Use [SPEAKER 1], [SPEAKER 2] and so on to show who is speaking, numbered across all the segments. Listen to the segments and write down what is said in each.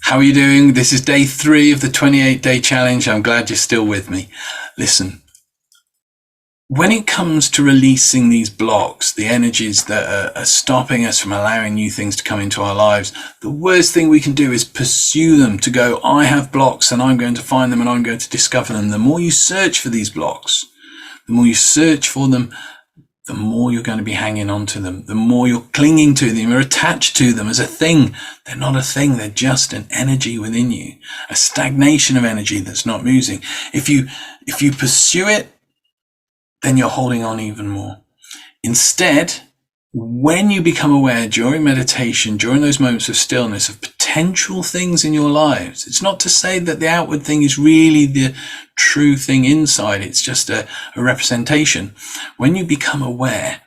[SPEAKER 1] How are you doing? This is day 3 of the 28-day challenge. I'm glad you're still with me. Listen, when it comes to releasing these blocks, the energies that are stopping us from allowing new things to come into our lives, the worst thing we can do is pursue them, to go, I have blocks and I'm going to find them and I'm going to discover them. The more you search for these blocks, the more you search for them, the more you're going to be hanging on to them, the more you're clinging to them, you're attached to them as a thing. They're not a thing, they're just an energy within you, a stagnation of energy that's not moving. If you pursue it, then you're holding on even more. Instead, when you become aware during meditation, during those moments of stillness, of potential things in your lives, it's not to say that the outward thing is really the true thing inside, it's just a representation. When you become aware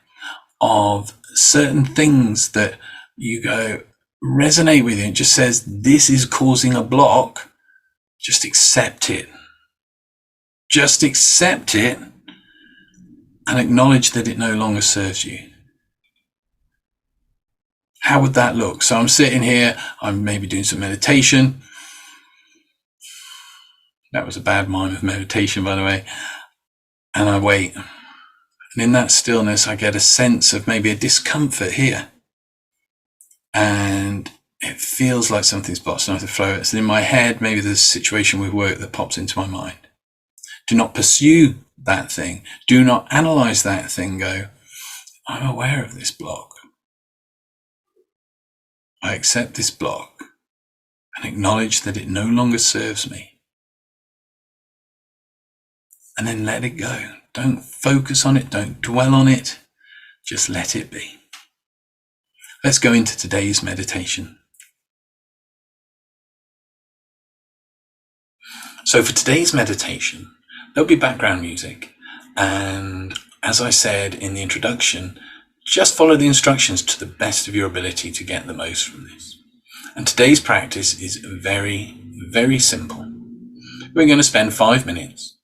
[SPEAKER 1] of certain things that you go resonate with you, it just says this is causing a block, just accept it. Just accept it and acknowledge that it no longer serves you. How would that look? So I'm sitting here, I'm maybe doing some meditation. That was a bad mime of meditation, by the way. And I wait. And in that stillness, I get a sense of maybe a discomfort here. And it feels like something's boxing off the flow. It's in my head, maybe there's a situation with work that pops into my mind. Do not pursue that thing. Do not analyze that thing. Go, I'm aware of this block. I accept this block and acknowledge that it no longer serves me. And then let it go. Don't focus on it. Don't dwell on it. Just let it be. Let's go into today's meditation. So for today's meditation, there'll be background music. And as I said in the introduction, just follow the instructions to the best of your ability to get the most from this. And today's practice is very, very simple. We're going to spend 5 minutes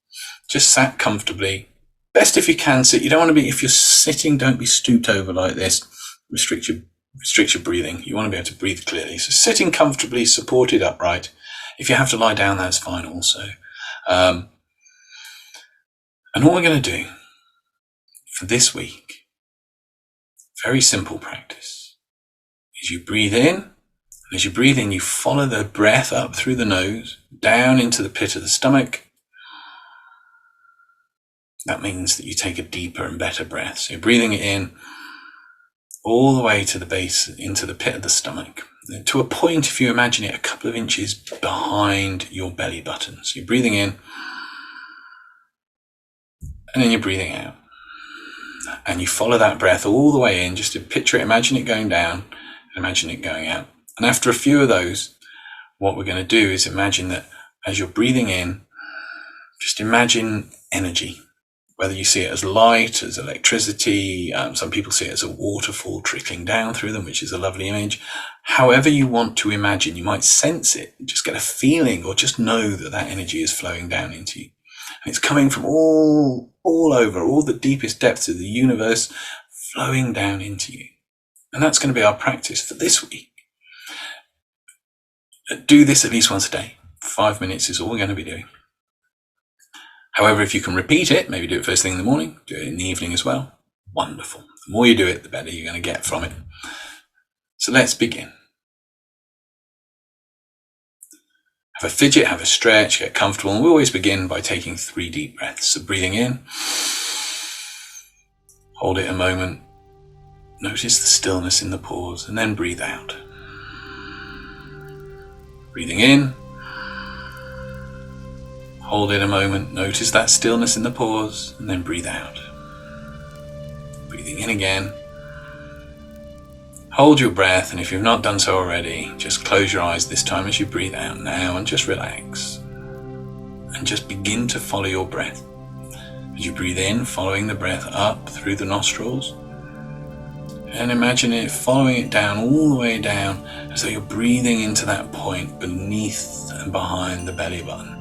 [SPEAKER 1] just sat comfortably. Best if you can sit. You don't want to be, if you're sitting, don't be stooped over like this. Restrict your breathing. You want to be able to breathe clearly. So sitting comfortably, supported upright. If you have to lie down, that's fine also. And all we're going to do for this week, very simple practice, is you breathe in, and as you breathe in, you follow the breath up through the nose, down into the pit of the stomach. That means that you take a deeper and better breath. So you're breathing it in all the way to the base, into the pit of the stomach, to a point, if you imagine it, a couple of inches behind your belly button. So you're breathing in, and then you're breathing out. And you follow that breath all the way in, just to picture it, imagine it going down, and imagine it going out. And after a few of those, what we're going to do is imagine that as you're breathing in, just imagine energy, whether you see it as light, as electricity, some people see it as a waterfall trickling down through them, which is a lovely image. However you want to imagine, you might sense it, just get a feeling, or just know that that energy is flowing down into you. And it's coming from all over, all the deepest depths of the universe, flowing down into you. And that's going to be our practice for this week. Do this at least once a day. 5 minutes is all we're going to be doing. However, if you can repeat it, maybe do it first thing in the morning, do it in the evening as well. Wonderful. The more you do it, the better you're going to get from it. So let's begin. Have a fidget, have a stretch, get comfortable. And we always begin by taking 3 deep breaths. So breathing in, hold it a moment, notice the stillness in the pause, and then breathe out. Breathing in, hold it a moment, notice that stillness in the pause, and then breathe out. Breathing in again. Hold your breath, and if you've not done so already, just close your eyes this time as you breathe out now and just relax. And just begin to follow your breath. As you breathe in, following the breath up through the nostrils, and imagine it following it down, all the way down, as though you're breathing into that point beneath and behind the belly button.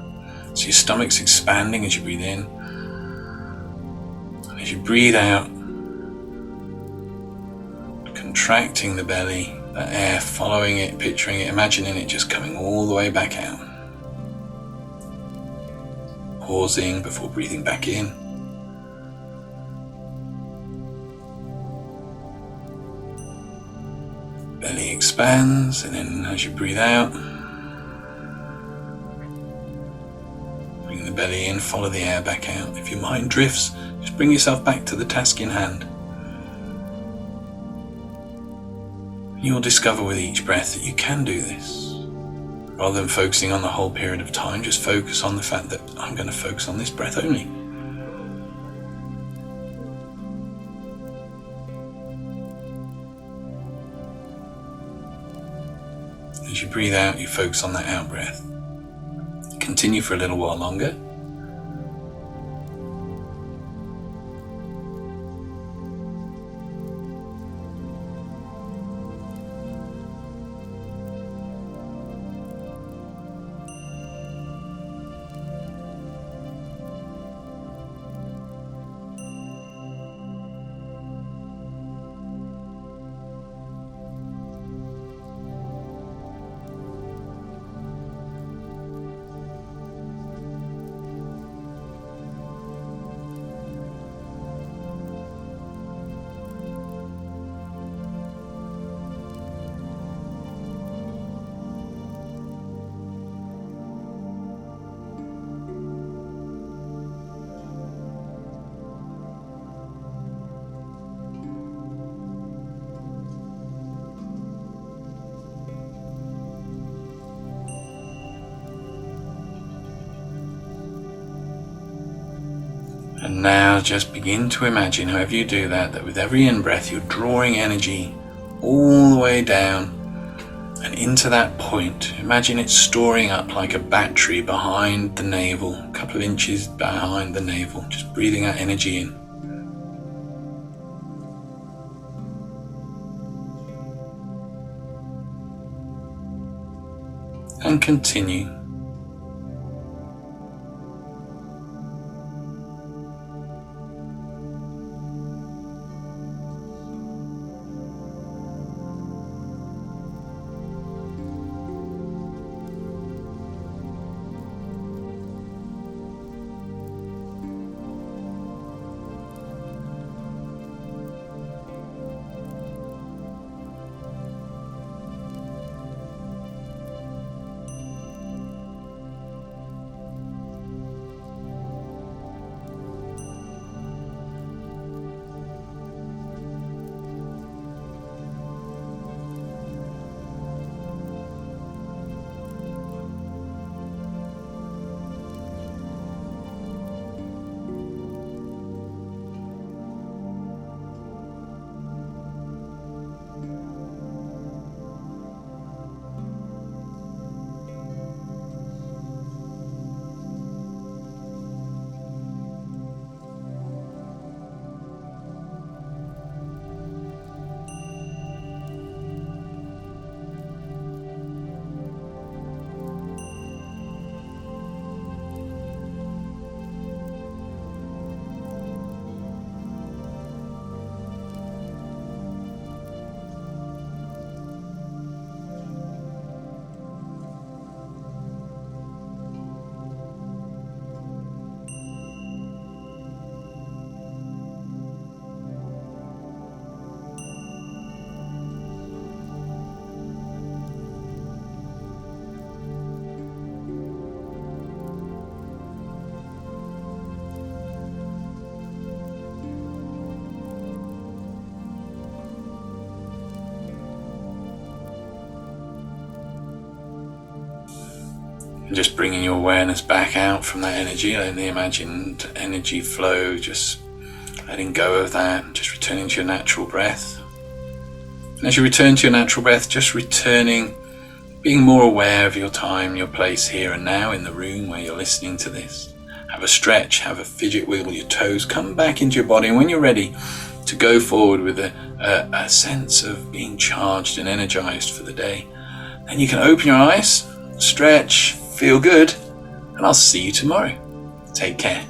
[SPEAKER 1] So your stomach's expanding as you breathe in. And as you breathe out, contracting the belly, That air, following it, picturing it, imagining it just coming all the way back out. Pausing before breathing back in. Belly expands, and then as you breathe out, bring the belly in, follow the air back out. If your mind drifts, just bring yourself back to the task in hand. You'll discover with each breath that you can do this. Rather than focusing on the whole period of time, just focus on the fact that I'm going to focus on this breath only. As you breathe out, you focus on that out breath. Continue for a little while longer. And now just begin to imagine, however you do that with every in-breath you're drawing energy all the way down and into that point. Imagine it storing up like a battery behind the navel, a couple of inches behind the navel, just breathing that energy in. And continue. And just bringing your awareness back out from that energy, letting the imagined energy flow, just letting go of that, just returning to your natural breath. And as you return to your natural breath, just returning, being more aware of your time, your place here and now in the room where you're listening to this. Have a stretch, have a fidget, wiggle your toes, come back into your body, and when you're ready to go forward with a sense of being charged and energized for the day, then you can open your eyes, stretch, feel good, and I'll see you tomorrow. Take care.